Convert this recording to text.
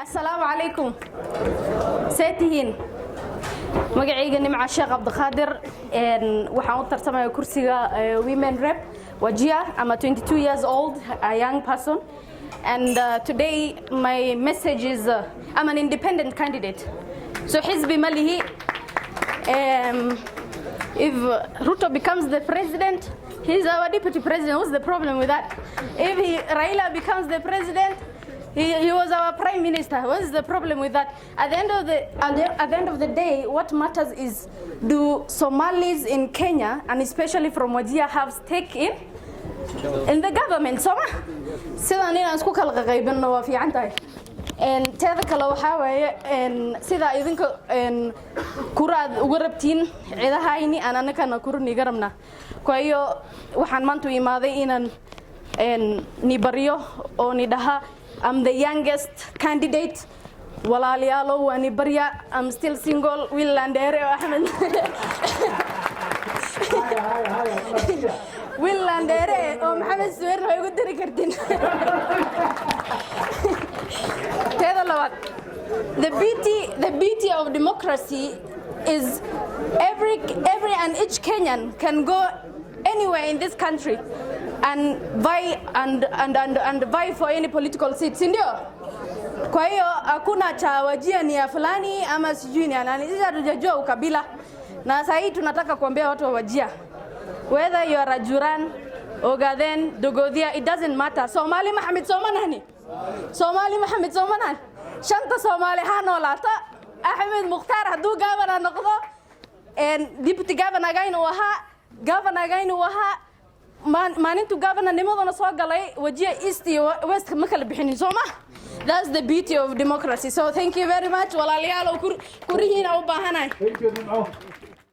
السلام عليكم ساتهين magacayga Nimo Sheekh Abdikadir waxaan u tartamay kursiga women rep Wajir. I'm a 22 years old, a young person, and today my message is I'm an independent candidate. So Hizbi Malihi, if Ruto becomes the president, he's our deputy president. What's the problem with that? If Raila becomes the president, he was our prime minister. What is the problem with that? At the end of the day, what matters is, do Somalis in Kenya, and especially from Wajir, have stake in the government? So, sida nina isku kala qaybino waa fiican tahay. Teeda kale waxa weeye sida idinka kuraad ugu rabtiin cidahayni anana kurni garabna. Kwayo waxaan maanta u imaaday inaan ni bariyo oo ni dhaha I'm the youngest candidate. Walaalyaalo wani barya. I'm still single. Wiil, Laandheere ahna. Wiil, Laandheere oo Maxamed Suweer way ugu dari kartin. Teeda labaad. The beauty of democracy is every and each Kenyan can go anywhere in this country and vie for any political seats, ndio. Kwa hiyo hakuna cha Wajir ni ya fulani ama sijui ni nani. Sisi hatujajua ukabila. Na sasa hii tunataka kuambia watu wa Wajir, whether you are a Juran, Ogaden, Dogodia, it doesn't matter. Somali Mohamed Somanani. Somali Mohamed Somanani. Shanta Somali hanolata. Ahmed Mukhtar hadu governor noqdo and deputy governor gayn waha governor gayn waha maanintu governor nimadana soo galay Wajir East iyo West ma kala bixinin Soma. That's the beauty of democracy. So thank you very much. Walaalyaal oo kurihiina u baahanay. Thank you.